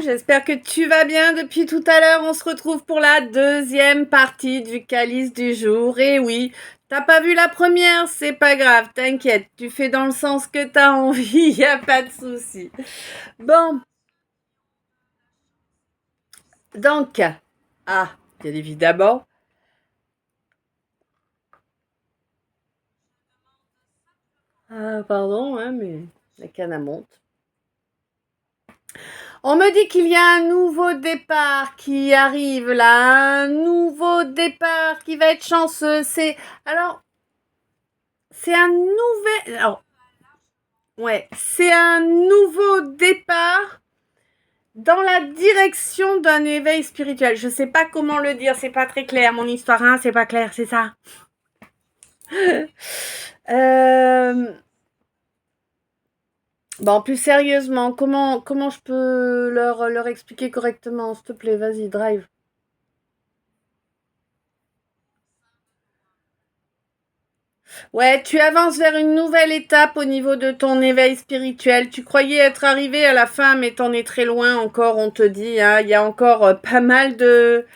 j'espère que tu vas bien depuis tout à l'heure. On se retrouve pour la deuxième partie du calice du jour. Et oui, t'as pas vu la première, c'est pas grave, t'inquiète, tu fais dans le sens que t'as envie, y a pas de souci. Bon, donc, bien évidemment. Ah, pardon, hein, mais la canne à monte. On me dit qu'il y a un nouveau départ qui arrive là, un nouveau départ qui va être chanceux. C'est un nouvel, alors, ouais, c'est un nouveau départ dans la direction d'un éveil spirituel. Je sais pas comment le dire, c'est pas très clair, mon histoire, hein, c'est pas clair, c'est ça. Bon, plus sérieusement, comment je peux leur expliquer correctement, s'il te plaît, vas-y, drive. Ouais, tu avances vers une nouvelle étape au niveau de ton éveil spirituel. Tu croyais être arrivé à la fin, mais t'en es très loin encore, on te dit. Hein. Il y a encore pas mal de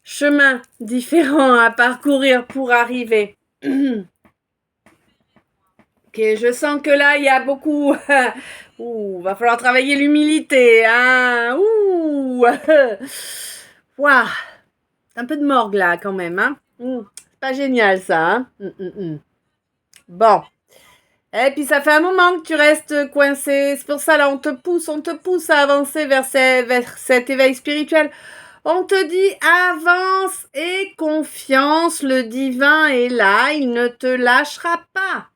chemins différents à parcourir pour arriver. Ok, je sens que là, il y a beaucoup... Ouh, va falloir travailler l'humilité. Hein. Ouh. Waouh. C'est un peu de morgue là quand même. Hein. C'est pas génial ça. Hein. Bon. Et puis ça fait un moment que tu restes coincé. C'est pour ça là, on te pousse à avancer vers cet éveil spirituel. On te dit avance et confiance, le divin est là, il ne te lâchera pas.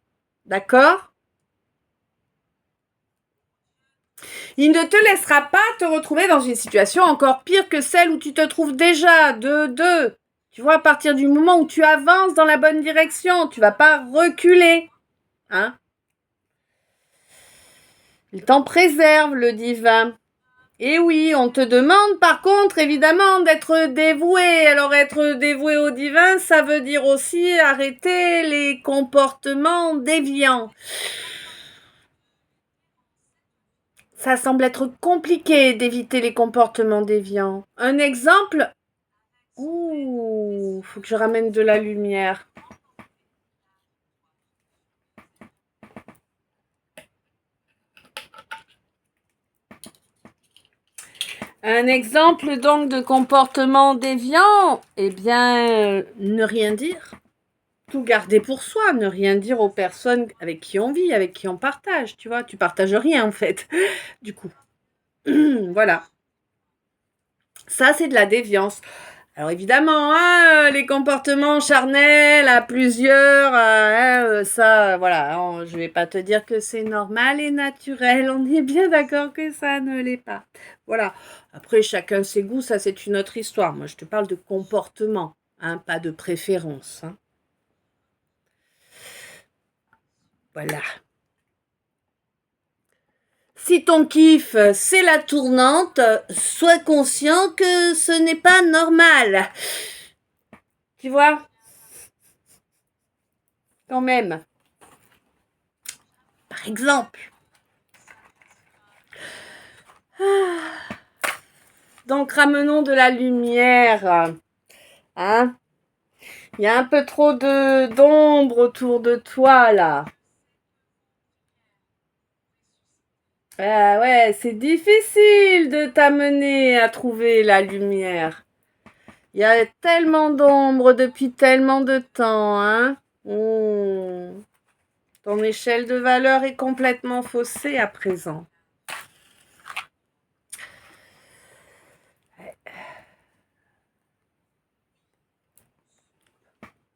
D'accord? Il ne te laissera pas te retrouver dans une situation encore pire que celle où tu te trouves déjà. Tu vois, à partir du moment où tu avances dans la bonne direction, tu vas pas reculer. Hein? Il t'en préserve, le divin. Et oui, on te demande par contre évidemment d'être dévoué. Alors être dévoué au divin, ça veut dire aussi arrêter les comportements déviants. Ça semble être compliqué d'éviter les comportements déviants. Un exemple? Ouh, faut que je ramène de la lumière. Un exemple donc de comportement déviant, eh bien, ne rien dire. Tout garder pour soi, ne rien dire aux personnes avec qui on vit, avec qui on partage, tu vois. Tu partages rien en fait, du coup. Voilà. Ça, c'est de la déviance. Alors évidemment, hein, les comportements charnels à plusieurs, ça, voilà, hein, je vais pas te dire que c'est normal et naturel, on est bien d'accord que ça ne l'est pas. Voilà. Après, chacun ses goûts, ça c'est une autre histoire. Moi, je te parle de comportement, hein, pas de préférence. Hein. Voilà. Si ton kiff, c'est la tournante, sois conscient que ce n'est pas normal. Tu vois? Quand même. Par exemple. Donc, ramenons de la lumière. Hein? Il y a un peu trop d'ombre autour de toi, là. Ah ouais, c'est difficile de t'amener à trouver la lumière. Il y a tellement d'ombre depuis tellement de temps, hein? Ton échelle de valeur est complètement faussée à présent.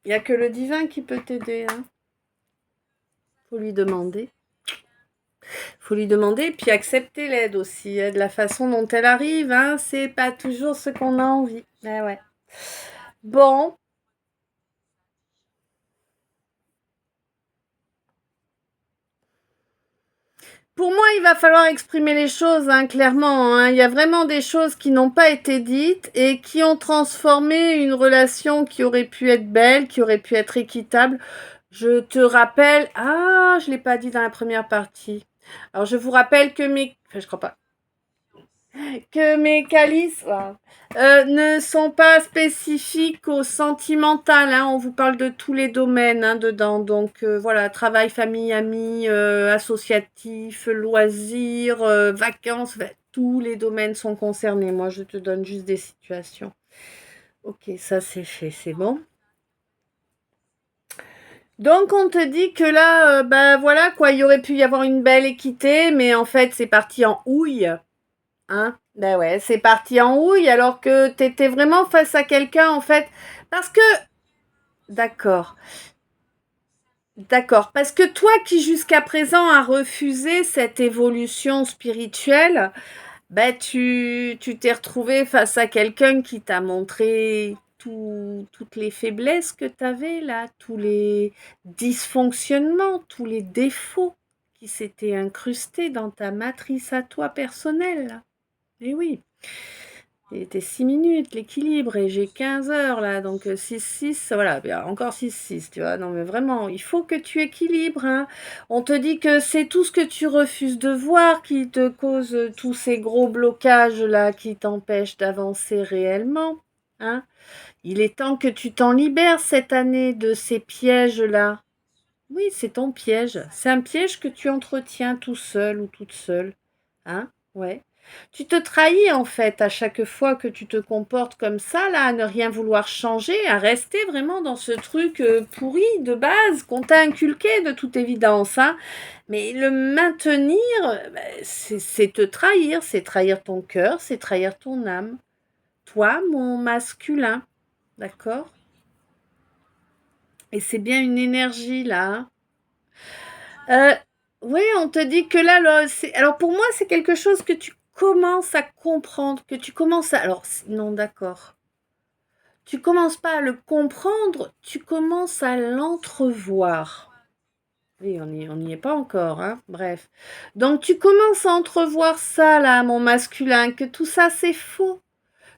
Il n'y a que le divin qui peut t'aider. Hein. Faut lui demander. Faut lui demander et puis accepter l'aide aussi. De la façon dont elle arrive, hein, c'est pas toujours ce qu'on a envie. Ah ouais. Bon. Pour moi, il va falloir exprimer les choses hein, clairement. Hein. Il y a vraiment des choses qui n'ont pas été dites et qui ont transformé une relation qui aurait pu être belle, qui aurait pu être équitable. Je te rappelle... Ah, je ne l'ai pas dit dans la première partie. Alors, je vous rappelle que mes... Enfin, je crois pas. que mes calices ne sont pas spécifiques au sentimental. Hein. On vous parle de tous les domaines hein, dedans. Donc voilà, travail, famille, amis, associatif, loisirs, vacances, tous les domaines sont concernés. Moi, je te donne juste des situations. Ok, ça c'est fait, c'est bon. Donc on te dit que là, ben voilà quoi, il y aurait pu y avoir une belle équité, mais en fait c'est parti en houille. Hein? Ben ouais, c'est parti en houille alors que t'étais vraiment face à quelqu'un en fait. Parce que, d'accord, d'accord, parce que toi qui jusqu'à présent a refusé cette évolution spirituelle, ben tu t'es retrouvé face à quelqu'un qui t'a montré toutes les faiblesses que t'avais là, tous les dysfonctionnements, tous les défauts qui s'étaient incrustés dans ta matrice à toi personnelle. Là. Eh oui. Il était 6 minutes, l'équilibre, et j'ai 15 heures là, donc 6-6, voilà, bien, encore 6-6, tu vois. Non, mais vraiment, il faut que tu équilibres. Hein. On te dit que c'est tout ce que tu refuses de voir qui te cause tous ces gros blocages là qui t'empêchent d'avancer réellement. Hein. Il est temps que tu t'en libères cette année de ces pièges là. Oui, c'est ton piège. C'est un piège que tu entretiens tout seul ou toute seule. Hein? Ouais. Tu te trahis en fait à chaque fois que tu te comportes comme ça, là, à ne rien vouloir changer, à rester vraiment dans ce truc pourri de base qu'on t'a inculqué de toute évidence. Hein? Mais le maintenir, c'est te trahir, c'est trahir ton cœur, c'est trahir ton âme. Toi, mon masculin, d'accord? Et c'est bien une énergie là. Hein. Euh, oui, on te dit que là, alors pour moi, c'est quelque chose que tu commences à comprendre, que tu commences à... Alors, non, d'accord. Tu commences pas à le comprendre, tu commences à l'entrevoir. Oui, on n'y est pas encore, hein. Bref. Donc, tu commences à entrevoir ça, là, mon masculin, que tout ça, c'est faux,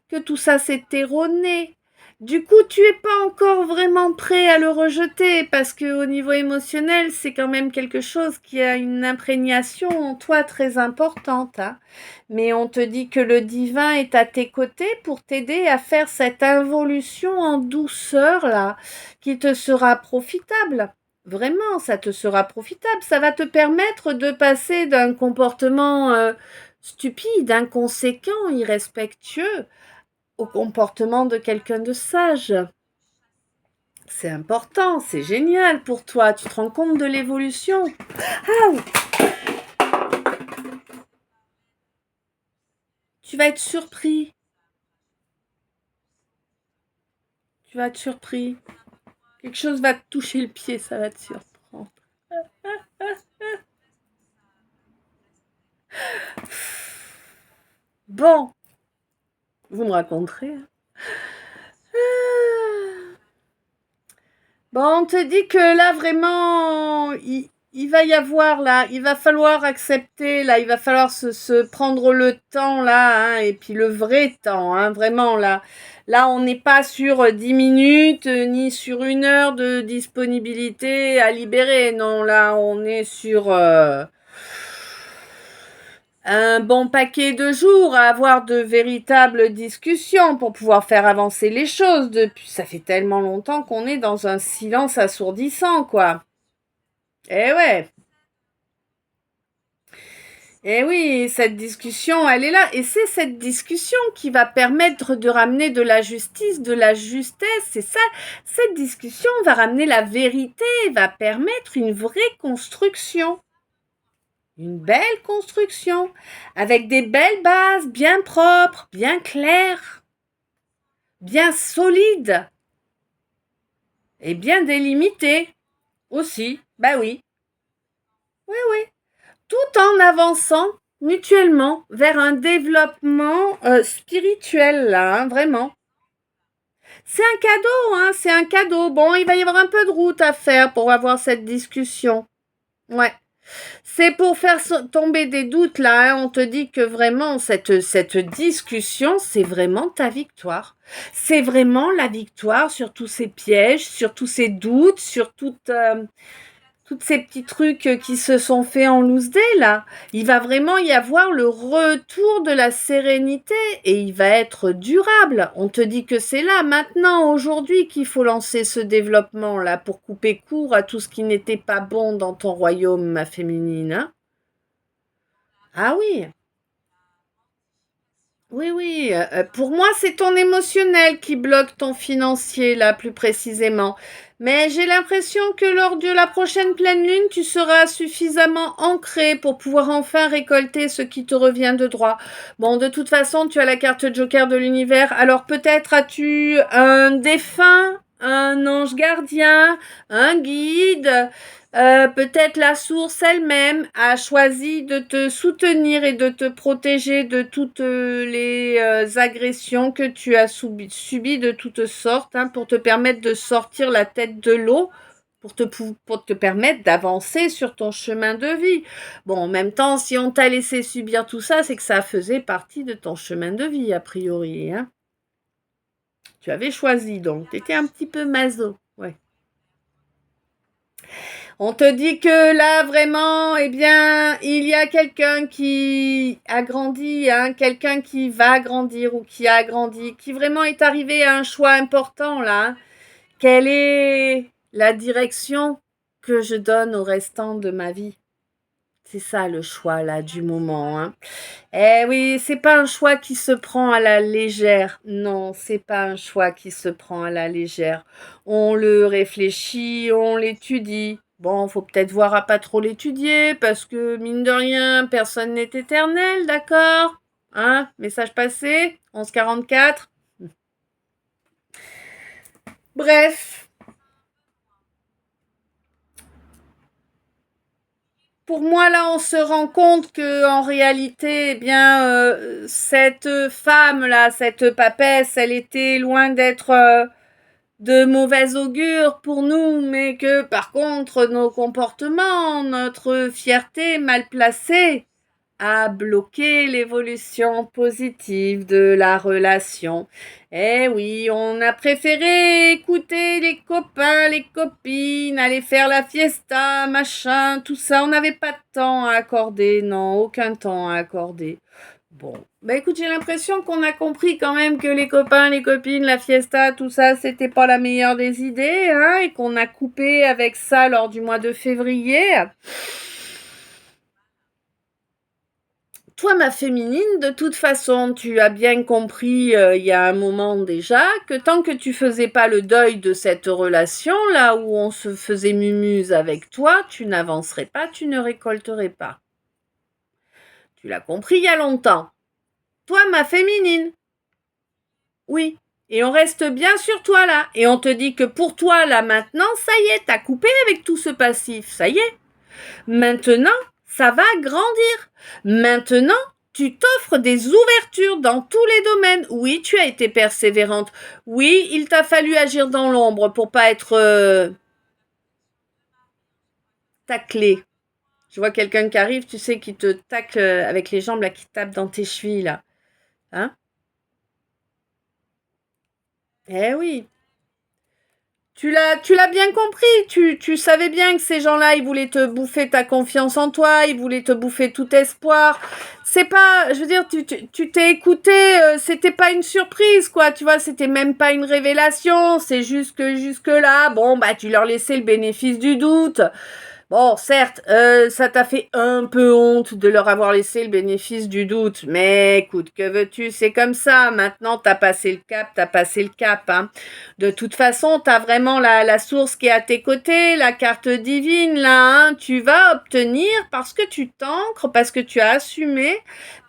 que tout ça, c'est erroné. Du coup, tu es pas encore vraiment prêt à le rejeter parce que au niveau émotionnel, c'est quand même quelque chose qui a une imprégnation en toi très importante. Hein. Mais on te dit que le divin est à tes côtés pour t'aider à faire cette involution en douceur là, qui te sera profitable. Vraiment, ça te sera profitable. Ça va te permettre de passer d'un comportement stupide, inconséquent, irrespectueux au comportement de quelqu'un de sage. C'est important, c'est génial pour toi. Tu te rends compte de l'évolution. Ah, tu vas être surpris. Tu vas être surpris. Quelque chose va te toucher le pied, ça va te surprendre. Bon, vous me raconterez. Hein. Bon, on te dit que là, vraiment, il va y avoir, là, il va falloir accepter, là, il va falloir se prendre le temps, là, hein, et puis le vrai temps, hein, vraiment, là. Là, on n'est pas sur 10 minutes, ni sur 1 heure de disponibilité à libérer, non, là, on est sur... un bon paquet de jours à avoir de véritables discussions pour pouvoir faire avancer les choses. Depuis, ça fait tellement longtemps qu'on est dans un silence assourdissant, quoi. Eh ouais. Eh oui, cette discussion, elle est là. Et c'est cette discussion qui va permettre de ramener de la justice, de la justesse. C'est ça. Cette discussion va ramener la vérité, va permettre une vraie construction. Une belle construction, avec des belles bases bien propres, bien claires, bien solides et bien délimitées aussi. Bah oui, oui, oui. Tout en avançant mutuellement vers un développement spirituel, là, hein, vraiment. C'est un cadeau, hein, c'est un cadeau. Bon, il va y avoir un peu de route à faire pour avoir cette discussion. Ouais. C'est pour faire tomber des doutes là, hein. On te dit que vraiment cette discussion, c'est vraiment ta victoire. C'est vraiment la victoire sur tous ces pièges, sur tous ces doutes, sur toutes Toutes ces petits trucs qui se sont faits en loose day, là. Il va vraiment y avoir le retour de la sérénité et il va être durable. On te dit que c'est là, maintenant, aujourd'hui, qu'il faut lancer ce développement-là pour couper court à tout ce qui n'était pas bon dans ton royaume, ma féminine. Hein. Ah oui, oui, oui. Pour moi, c'est ton émotionnel qui bloque ton financier, là, plus précisément. Mais j'ai l'impression que lors de la prochaine pleine lune, tu seras suffisamment ancré pour pouvoir enfin récolter ce qui te revient de droit. Bon, de toute façon, tu as la carte Joker de l'univers. Alors peut-être as-tu un défunt, un ange gardien, un guide. Peut-être la source elle-même a choisi de te soutenir et de te protéger de toutes les agressions que tu as subies de toutes sortes, hein, pour te permettre de sortir la tête de l'eau, pour te permettre d'avancer sur ton chemin de vie. Bon, en même temps, si on t'a laissé subir tout ça, c'est que ça faisait partie de ton chemin de vie, a priori. Hein. Tu avais choisi, donc. Tu étais un petit peu maso. Ouais. On te dit que là, vraiment, eh bien, il y a quelqu'un qui a grandi, hein, quelqu'un qui va grandir ou qui a grandi, qui vraiment est arrivé à un choix important, là. Hein. Quelle est la direction que je donne au restant de ma vie? C'est ça le choix, là, du moment, hein. Eh oui, c'est pas un choix qui se prend à la légère. Non, c'est pas un choix qui se prend à la légère. On le réfléchit, on l'étudie. Bon, faut peut-être voir à pas trop l'étudier, parce que, mine de rien, personne n'est éternel, d'accord? Hein? Message passé? 11h44. Bref. Pour moi, là, on se rend compte que, en réalité, eh bien, cette femme-là, cette papesse, elle était loin d'être de mauvais augure pour nous, mais que, par contre, nos comportements, notre fierté mal placée, a bloqué l'évolution positive de la relation. Eh oui, on a préféré écouter les copains, les copines, aller faire la fiesta, machin, tout ça. On n'avait pas de temps à accorder, non, aucun temps à accorder. Bon, bah écoute, j'ai l'impression qu'on a compris quand même que les copains, les copines, la fiesta, tout ça, c'était pas la meilleure des idées, hein, et qu'on a coupé avec ça lors du mois de février. Toi, ma féminine, de toute façon, tu as bien compris il y a un moment déjà que tant que tu faisais pas le deuil de cette relation, là où on se faisait mumuse avec toi, tu n'avancerais pas, tu ne récolterais pas. Tu l'as compris il y a longtemps. Toi, ma féminine, oui. Et on reste bien sur toi là. Et on te dit que pour toi là maintenant, ça y est, t'as coupé avec tout ce passif. Ça y est. Maintenant, ça va grandir. Maintenant, tu t'offres des ouvertures dans tous les domaines. Oui, tu as été persévérante. Oui, il t'a fallu agir dans l'ombre pour pas être taclé. Je vois quelqu'un qui arrive, tu sais, qui te tacle avec les jambes là, qui tape dans tes chevilles là. Hein? Eh oui. Tu l'as bien compris. Tu savais bien que ces gens-là, ils voulaient te bouffer ta confiance en toi, ils voulaient te bouffer tout espoir. C'est pas, je veux dire, tu t'es écouté, c'était pas une surprise, quoi. Tu vois, c'était même pas une révélation. C'est juste que jusque-là, bon, bah, tu leur laissais le bénéfice du doute. Bon, certes, ça t'a fait un peu honte de leur avoir laissé le bénéfice du doute, mais écoute, que veux-tu, c'est comme ça. Maintenant, t'as passé le cap, hein. De toute façon, t'as vraiment la source qui est à tes côtés, la carte divine, là, hein. Tu vas obtenir parce que tu t'ancres, parce que tu as assumé,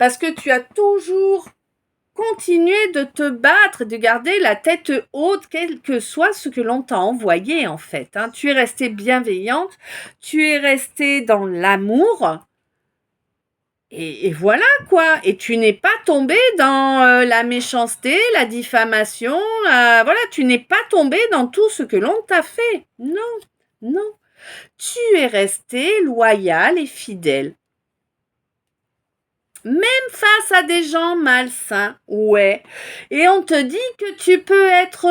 parce que tu as toujours continuer de te battre, de garder la tête haute, quel que soit ce que l'on t'a envoyé en fait. Hein. Tu es restée bienveillante, tu es restée dans l'amour, et voilà quoi. Et tu n'es pas tombée dans la méchanceté, la diffamation, voilà, tu n'es pas tombée dans tout ce que l'on t'a fait. Non, non. Tu es restée loyale et fidèle. Même face à des gens malsains, ouais. Et on te dit que tu peux être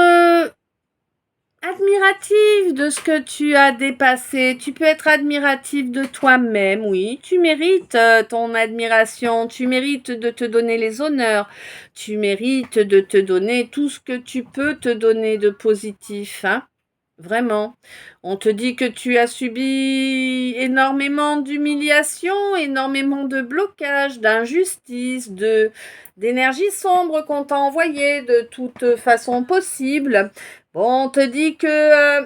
admiratif de ce que tu as dépassé. Tu peux être admiratif de toi-même, oui. Tu mérites ton admiration. Tu mérites de te donner les honneurs. Tu mérites de te donner tout ce que tu peux te donner de positif, hein. Vraiment. On te dit que tu as subi énormément d'humiliation, énormément de blocages, d'injustices, d'énergie sombre qu'on t'a envoyée de toute façon possible. Bon, on te dit que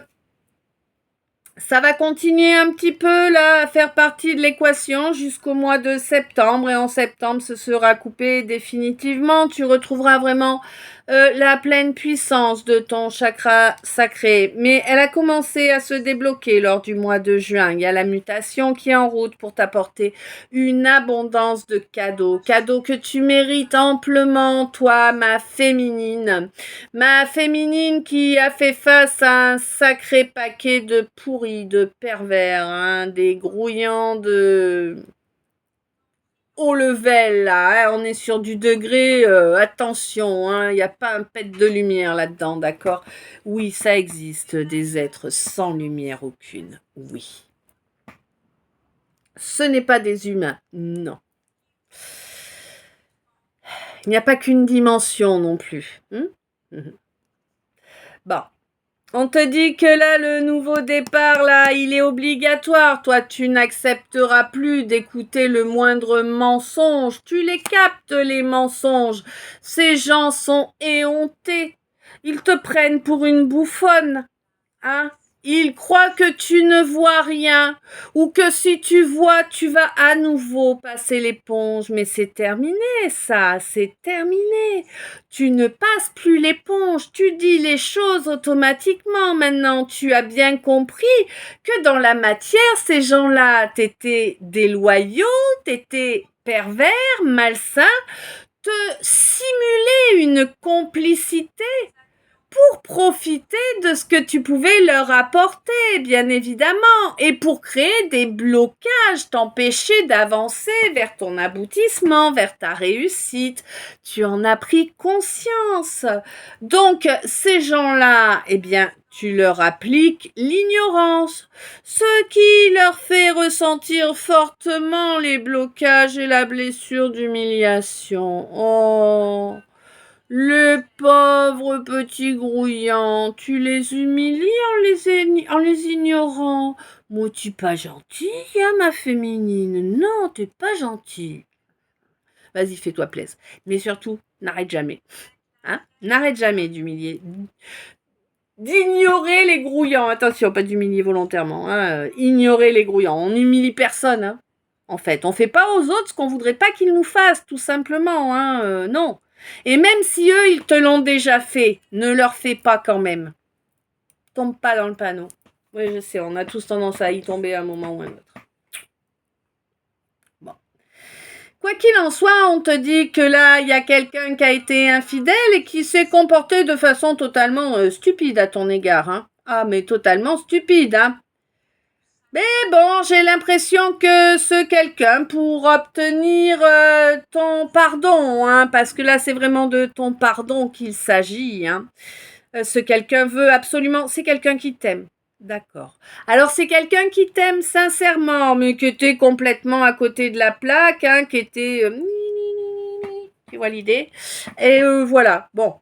ça va continuer un petit peu là à faire partie de l'équation jusqu'au mois de septembre et en septembre ce sera coupé définitivement. Tu retrouveras vraiment la pleine puissance de ton chakra sacré. Mais elle a commencé à se débloquer lors du mois de juin. Il y a la mutation qui est en route pour t'apporter une abondance de cadeaux. Cadeaux que tu mérites amplement, toi, ma féminine. Ma féminine qui a fait face à un sacré paquet de pourris, de pervers, hein, des grouillants de haut level là, hein, on est sur du degré, attention, hein, il n'y a pas un pet de lumière là-dedans, d'accord? Oui, ça existe, des êtres sans lumière aucune, oui. Ce n'est pas des humains, non. Il n'y a pas qu'une dimension non plus. Bon. On te dit que là, le nouveau départ, là, il est obligatoire. Toi, tu n'accepteras plus d'écouter le moindre mensonge. Tu les captes, les mensonges. Ces gens sont éhontés. Ils te prennent pour une bouffonne. Hein? Ils croient que tu ne vois rien ou que si tu vois, tu vas à nouveau passer l'éponge. Mais c'est terminé, ça, c'est terminé. Tu ne passes plus l'éponge, tu dis les choses automatiquement. Maintenant, tu as bien compris que dans la matière, ces gens-là, t'étaient déloyaux, t'étais pervers, malsain, te simulaient une complicité pour profiter de ce que tu pouvais leur apporter, bien évidemment, et pour créer des blocages, t'empêcher d'avancer vers ton aboutissement, vers ta réussite. Tu en as pris conscience. Donc, ces gens-là, eh bien, tu leur appliques l'ignorance, ce qui leur fait ressentir fortement les blocages et la blessure d'humiliation. Oh! Les pauvres petits grouillants, tu les humilies en les ignorant. Moi, tu pas gentille, hein, ma féminine. Non, t'es pas gentille. Vas-y, fais-toi plaisir. Mais surtout, n'arrête jamais. Hein? N'arrête jamais d'humilier. D'ignorer les grouillants. Attention, pas d'humilier volontairement. Hein. Ignorer les grouillants. On n'humilie personne. Hein. En fait, on fait pas aux autres ce qu'on voudrait pas qu'ils nous fassent, tout simplement. Hein. Non. Et même si eux, ils te l'ont déjà fait, ne leur fais pas quand même. Tombe pas dans le panneau. Oui, je sais, on a tous tendance à y tomber à un moment ou à un autre. Bon. Quoi qu'il en soit, on te dit que là, il y a quelqu'un qui a été infidèle et qui s'est comporté de façon totalement stupide à ton égard. Hein. Ah, mais totalement stupide, hein. Mais bon, j'ai l'impression que ce quelqu'un, pour obtenir ton pardon, hein, parce que là, c'est vraiment de ton pardon qu'il s'agit, hein, ce quelqu'un veut absolument, c'est quelqu'un qui t'aime. D'accord. Alors, c'est quelqu'un qui t'aime sincèrement, mais qui était complètement à côté de la plaque, hein, qui était... tu vois l'idée? Et voilà, bon.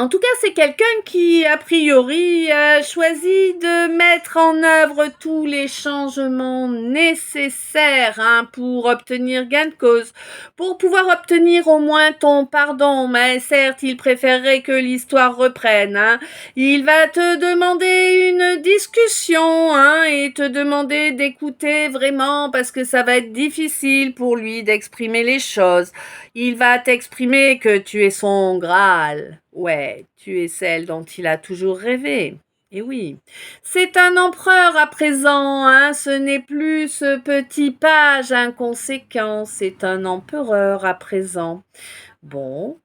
En tout cas, c'est quelqu'un qui, a priori, a choisi de mettre en œuvre tous les changements nécessaires pour obtenir gain de cause, pour pouvoir obtenir au moins ton pardon. Mais certes, il préférerait que l'histoire reprenne. Hein. Il va te demander une discussion et te demander d'écouter vraiment parce que ça va être difficile pour lui d'exprimer les choses. Il va t'exprimer que tu es son Graal. Ouais, tu es celle dont il a toujours rêvé. Et oui, c'est un empereur à présent, ce n'est plus ce petit page inconséquent, c'est un empereur à présent. Bon,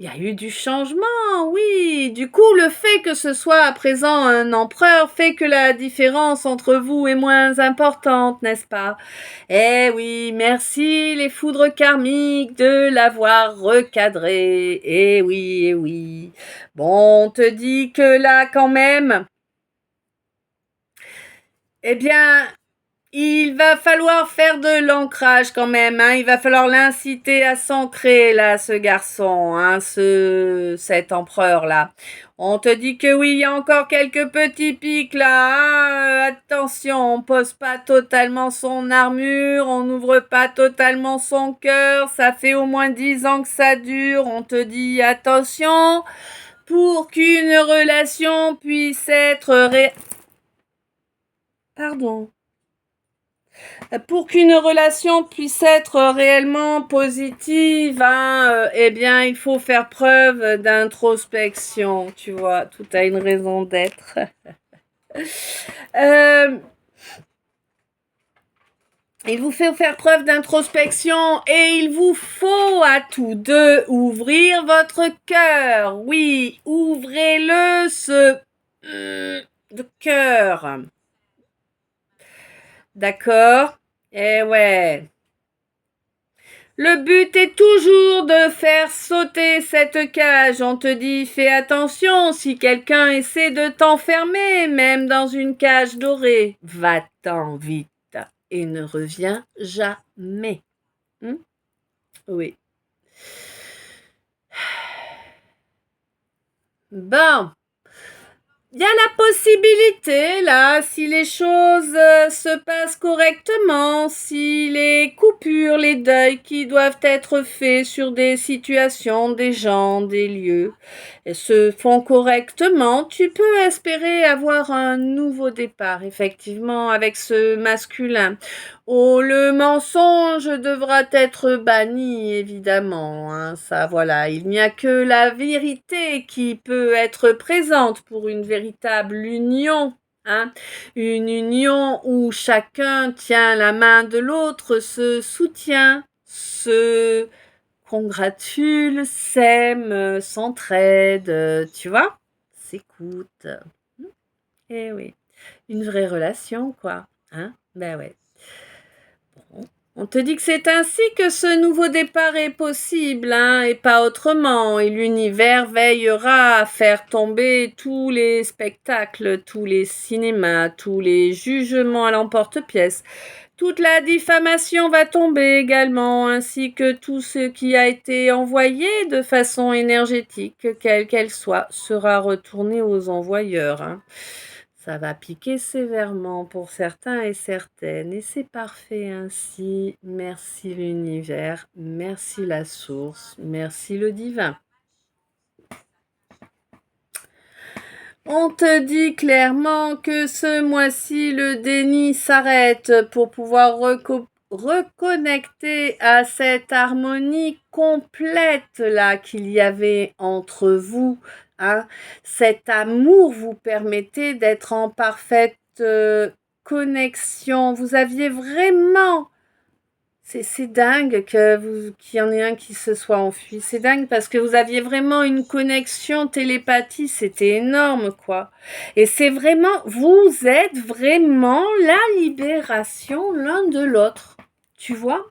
Il y a eu du changement, oui. Du coup, le fait que ce soit à présent un empereur fait que la différence entre vous est moins importante, n'est-ce pas? Eh oui, merci les foudres karmiques de l'avoir recadré. Eh oui, eh oui. Bon, on te dit que là, quand même, eh bien, il va falloir faire de l'ancrage quand même, hein. Il va falloir l'inciter à s'ancrer là, ce garçon, hein, cet empereur là. On te dit que oui, il y a encore quelques petits pics là, hein. Attention, on pose pas totalement son armure, on n'ouvre pas totalement son cœur. Ça fait au moins 10 ans que ça dure. On te dit attention, pour qu'une relation puisse être Pardon. Pour qu'une relation puisse être réellement positive, hein, eh bien, il faut faire preuve d'introspection, tu vois, tout a une raison d'être. Euh, il vous fait faire preuve d'introspection et il vous faut à tous deux ouvrir votre cœur. Oui, ouvrez-le, de cœur. D'accord? Eh ouais. Le but est toujours de faire sauter cette cage. On te dit, fais attention, si quelqu'un essaie de t'enfermer, même dans une cage dorée, va-t'en vite et ne reviens jamais. Oui. Bon. Il y a la possibilité, là, si les choses se passent correctement, si les coupures, les deuils qui doivent être faits sur des situations, des gens, des lieux, se font correctement, tu peux espérer avoir un nouveau départ, effectivement, avec ce masculin. Oh, le mensonge devra être banni, évidemment, hein, ça, voilà. Il n'y a que la vérité qui peut être présente pour une véritable union, hein. Une union où chacun tient la main de l'autre, se soutient, se congratule, s'aime, s'entraide, tu vois? S'écoute. Eh oui, une vraie relation, quoi, hein? Ben ouais. Bon. On te dit que c'est ainsi que ce nouveau départ est possible, hein, et pas autrement, et l'univers veillera à faire tomber tous les spectacles, tous les cinémas, tous les jugements à l'emporte-pièce. Toute la diffamation va tomber également, ainsi que tout ce qui a été envoyé de façon énergétique, quelle qu'elle soit, sera retourné aux envoyeurs, hein. Ça va piquer sévèrement pour certains et certaines, et c'est parfait ainsi. Merci l'univers, merci la source, merci le divin. On te dit clairement que ce mois-ci, le déni s'arrête pour pouvoir reconnecter à cette harmonie complète là qu'il y avait entre vous, hein. Cet amour vous permettait d'être en parfaite connexion. Vous aviez vraiment c'est dingue qu'il y en ait un qui se soit enfui. C'est dingue parce que vous aviez vraiment une connexion télépathie. C'était énorme, quoi. Et c'est vraiment, vous êtes vraiment la libération l'un de l'autre. Tu vois?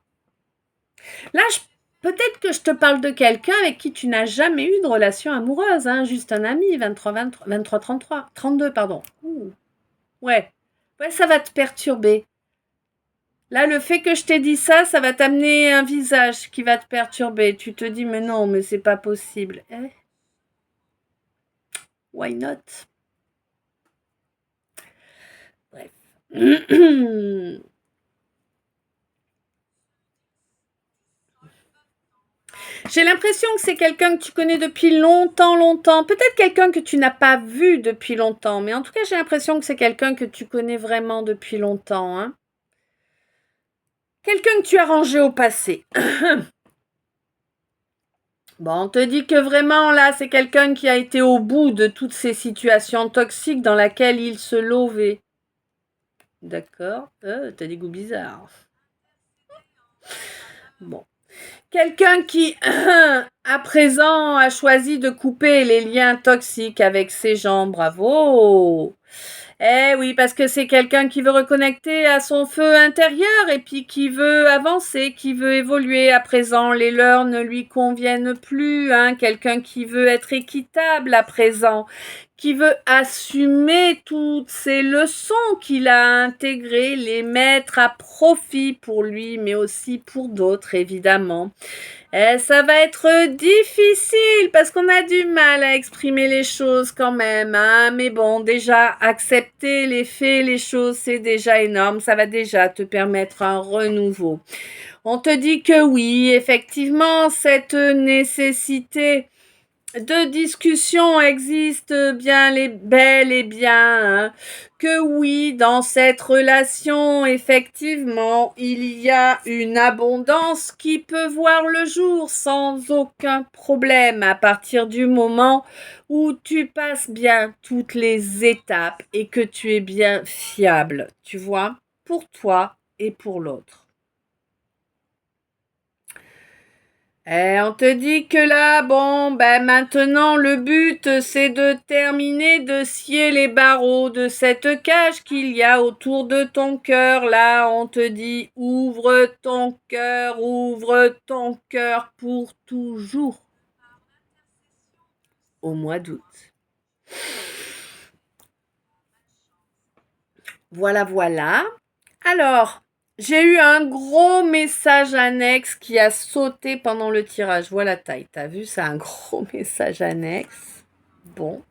Là, peut-être que je te parle de quelqu'un avec qui tu n'as jamais eu de relation amoureuse, hein, juste un ami, 23, 33, 32, pardon. Ouh. Ouais. Ouais, ça va te perturber. Là, le fait que je t'ai dit ça, ça va t'amener un visage qui va te perturber. Tu te dis, mais non, mais c'est pas possible. Eh? Why not? Bref. J'ai l'impression que c'est quelqu'un que tu connais depuis longtemps, longtemps. Peut-être quelqu'un que tu n'as pas vu depuis longtemps. Mais en tout cas, j'ai l'impression que c'est quelqu'un que tu connais vraiment depuis longtemps, hein. Quelqu'un que tu as rangé au passé. Bon, on te dit que vraiment, là, c'est quelqu'un qui a été au bout de toutes ces situations toxiques dans lesquelles il se lovait. D'accord. T'as des goûts bizarres. Bon. Quelqu'un qui à présent, a choisi de couper les liens toxiques avec ses gens. Bravo! Eh oui, parce que c'est quelqu'un qui veut reconnecter à son feu intérieur et puis qui veut avancer, qui veut évoluer. À présent, les leurs ne lui conviennent plus, hein. Quelqu'un qui veut être équitable à présent, qui veut assumer toutes ces leçons qu'il a intégrées, les mettre à profit pour lui, mais aussi pour d'autres, évidemment. Ça va être difficile parce qu'on a du mal à exprimer les choses quand même, hein. Mais bon, déjà, accepter les faits, les choses, c'est déjà énorme. Ça va déjà te permettre un renouveau. On te dit que oui, effectivement, cette nécessité de discussion existe bel et bien, hein, que oui, dans cette relation, effectivement, il y a une abondance qui peut voir le jour sans aucun problème à partir du moment où tu passes bien toutes les étapes et que tu es bien fiable, tu vois, pour toi et pour l'autre. On te dit que là, bon, ben maintenant le but c'est de terminer de scier les barreaux de cette cage qu'il y a autour de ton cœur. Là, on te dit ouvre ton cœur pour toujours au mois d'août. Voilà, voilà. Alors, j'ai eu un gros message annexe qui a sauté pendant le tirage. Voilà la taille. T'as vu, c'est un gros message annexe. Bon.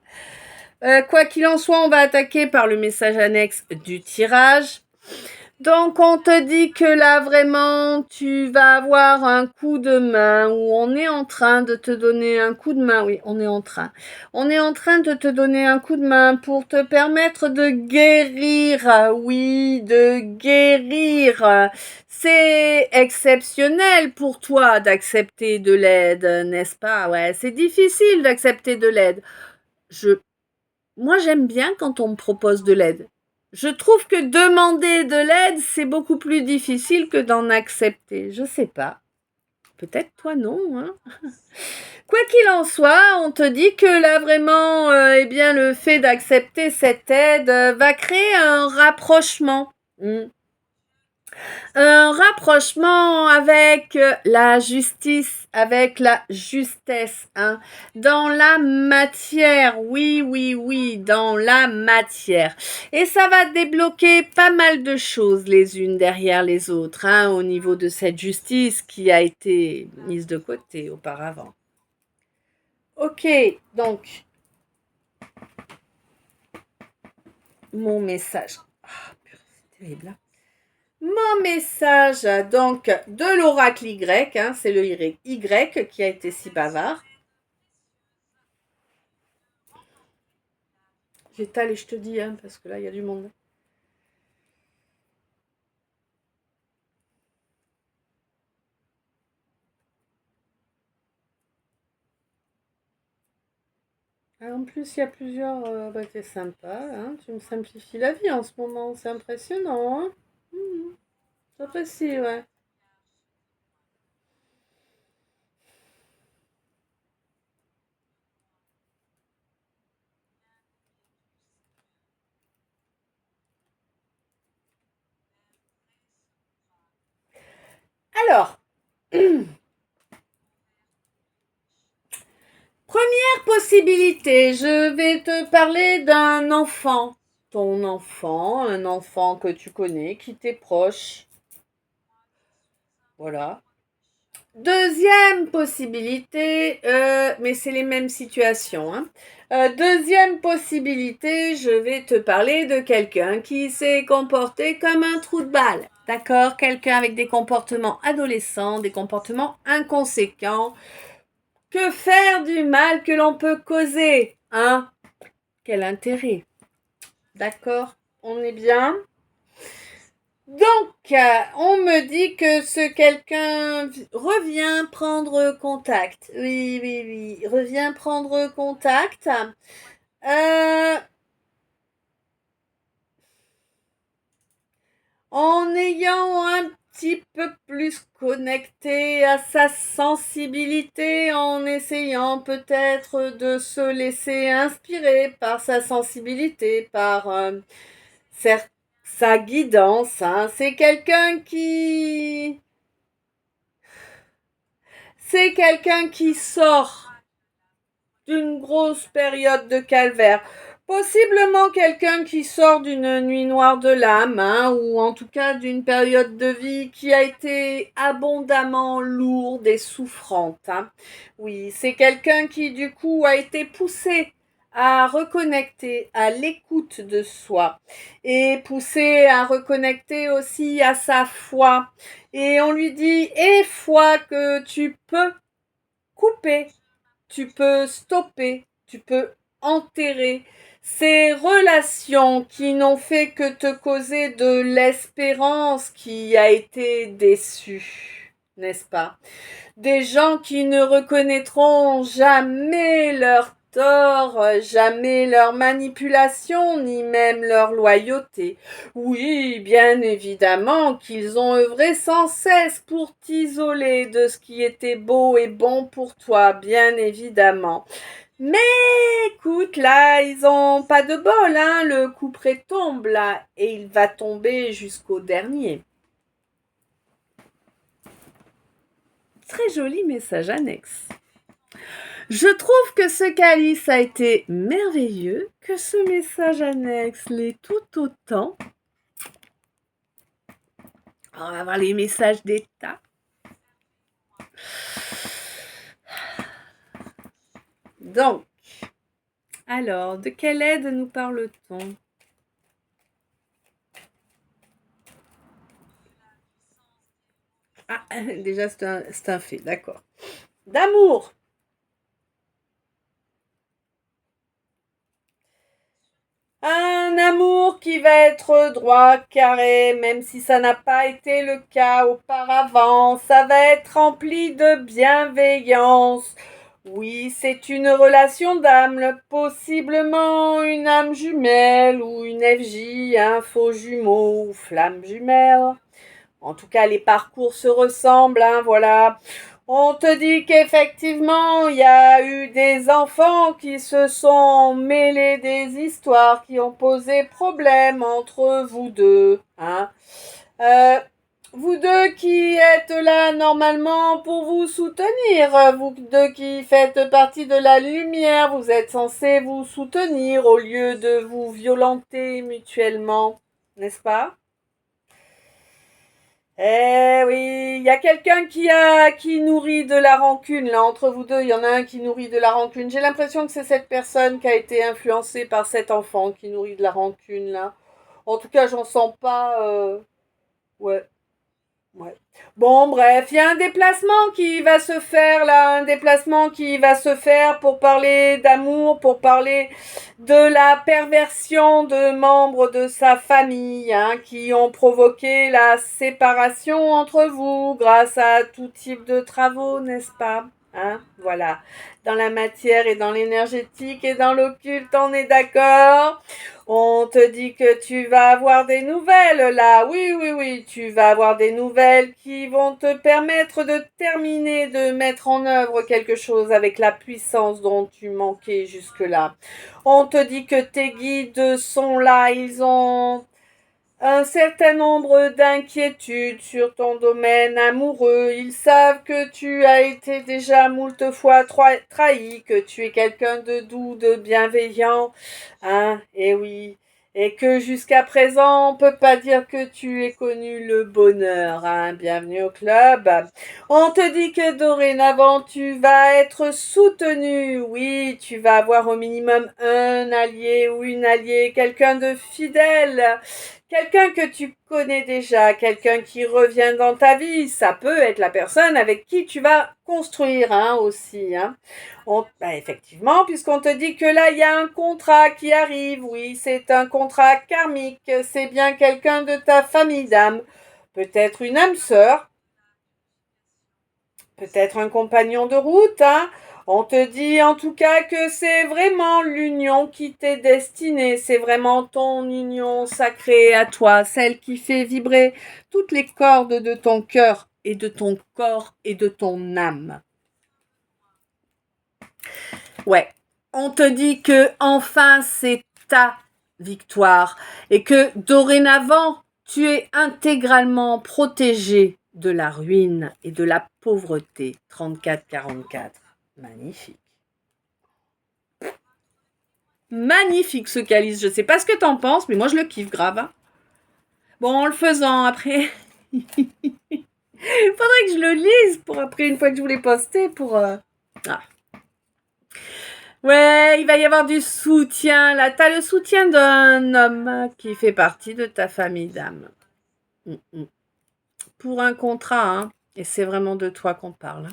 Quoi qu'il en soit, on va attaquer par le message annexe du tirage. Donc, on te dit que là, vraiment, tu vas avoir un coup de main ou on est en train de te donner un coup de main. Oui, on est en train. On est en train de te donner un coup de main pour te permettre de guérir. Oui, de guérir. C'est exceptionnel pour toi d'accepter de l'aide, n'est-ce pas? Ouais, c'est difficile d'accepter de l'aide. Moi, j'aime bien quand on me propose de l'aide. Je trouve que demander de l'aide, c'est beaucoup plus difficile que d'en accepter. Je sais pas. Peut-être toi non, hein. Quoi qu'il en soit, on te dit que là vraiment, eh bien, le fait d'accepter cette aide va créer un rapprochement. Un rapprochement avec la justice, avec la justesse, hein, dans la matière, oui, oui, oui, dans la matière. Et ça va débloquer pas mal de choses les unes derrière les autres, hein, au niveau de cette justice qui a été mise de côté auparavant. Ok, donc, mon message. Ah, purée, c'est terrible, hein. Mon message, donc, de l'oracle Y, hein, c'est le Y qui a été si bavard. J'étale et je te dis, hein, parce que là, il y a du monde. Ah, en plus, il y a plusieurs... bah, t'es sympa, hein, tu me simplifies la vie en ce moment, c'est impressionnant, hein. J'apprécie, ouais. Alors, première possibilité, je vais te parler d'un enfant. Ton enfant, un enfant que tu connais, qui t'est proche. Voilà. Deuxième possibilité, mais c'est les mêmes situations, hein. Deuxième possibilité, je vais te parler de quelqu'un qui s'est comporté comme un trou de balle. D'accord? Quelqu'un avec des comportements adolescents, des comportements inconséquents. Que faire du mal que l'on peut causer? Hein? Quel intérêt? D'accord? On est bien? Donc, on me dit que ce quelqu'un revient prendre contact. Oui, oui, oui, revient prendre contact. Euh, en ayant un petit peu plus connecté à sa sensibilité en essayant peut-être de se laisser inspirer par sa sensibilité, par sa guidance. Hein. C'est quelqu'un qui... C'est quelqu'un qui sort d'une grosse période de calvaire. Possiblement quelqu'un qui sort d'une nuit noire de l'âme, hein, ou en tout cas d'une période de vie qui a été abondamment lourde et souffrante. Hein. Oui, c'est quelqu'un qui du coup a été poussé à reconnecter à l'écoute de soi et poussé à reconnecter aussi à sa foi. Et on lui dit, et foi que tu peux couper, tu peux stopper, tu peux enterrer ces relations qui n'ont fait que te causer de l'espérance qui a été déçue, n'est-ce pas? Des gens qui ne reconnaîtront jamais leur tort, jamais leur manipulation, ni même leur loyauté. Oui, bien évidemment qu'ils ont œuvré sans cesse pour t'isoler de ce qui était beau et bon pour toi, bien évidemment. Mais écoute, là, ils ont pas de bol, hein, le couperet tombe là, et il va tomber jusqu'au dernier. Très joli message annexe. Je trouve que ce calice a été merveilleux, que ce message annexe l'est tout autant. On va voir les messages d'état. Donc, alors, de quelle aide nous parle-t-on? Ah, déjà, c'est un fait, d'accord. D'amour. Un amour qui va être droit, carré, même si ça n'a pas été le cas auparavant. Ça va être rempli de bienveillance. Oui, c'est une relation d'âme, possiblement une âme jumelle ou une FJ, un faux jumeau ou flamme jumelle. En tout cas, les parcours se ressemblent, hein, voilà. On te dit qu'effectivement, il y a eu des enfants qui se sont mêlés des histoires, qui ont posé problème entre vous deux. Hein. Vous deux qui êtes là normalement pour vous soutenir, vous deux qui faites partie de la lumière, vous êtes censés vous soutenir au lieu de vous violenter mutuellement, n'est-ce pas? Eh oui, il y a quelqu'un qui nourrit de la rancune là entre vous deux. Il y en a un qui nourrit de la rancune. J'ai l'impression que c'est cette personne qui a été influencée par cet enfant qui nourrit de la rancune là. En tout cas, j'en sens pas. Ouais. Ouais. Bon, bref, il y a un déplacement qui va se faire là, un déplacement qui va se faire pour parler d'amour, pour parler de la perversion de membres de sa famille, hein, qui ont provoqué la séparation entre vous grâce à tout type de travaux, n'est-ce pas? Hein, voilà. Dans la matière et dans l'énergétique et dans l'occulte, on est d'accord? On te dit que tu vas avoir des nouvelles là. Oui, oui, oui, tu vas avoir des nouvelles qui vont te permettre de terminer, de mettre en œuvre quelque chose avec la puissance dont tu manquais jusque-là. On te dit que tes guides sont là, ils ont un certain nombre d'inquiétudes sur ton domaine amoureux. Ils savent que tu as été déjà moult fois trahi, que tu es quelqu'un de doux, de bienveillant, hein, et oui, et que jusqu'à présent, on peut pas dire que tu aies connu le bonheur, hein. Bienvenue au club. On te dit que dorénavant, tu vas être soutenu. Oui, tu vas avoir au minimum un allié ou une alliée, quelqu'un de fidèle. Quelqu'un que tu connais déjà, quelqu'un qui revient dans ta vie, ça peut être la personne avec qui tu vas construire, hein, aussi, hein. Effectivement, puisqu'on te dit que là, il y a un contrat qui arrive, oui, c'est un contrat karmique, c'est bien quelqu'un de ta famille d'âme, peut-être une âme sœur, peut-être un compagnon de route, hein. On te dit en tout cas que c'est vraiment l'union qui t'est destinée, c'est vraiment ton union sacrée à toi, celle qui fait vibrer toutes les cordes de ton cœur et de ton corps et de ton âme. Ouais, on te dit que enfin c'est ta victoire et que dorénavant tu es intégralement protégé de la ruine et de la pauvreté. 34-44. Magnifique. Magnifique ce calice. Je sais pas ce que t'en penses, mais moi je le kiffe grave. Hein. Bon, en le faisant après. Il faudrait que je le lise pour après, une fois que je vous l'ai posté, pour. Ah. Ouais, il va y avoir du soutien là. T'as le soutien d'un homme qui fait partie de ta famille d'âme. Pour un contrat, hein. Et c'est vraiment de toi qu'on parle.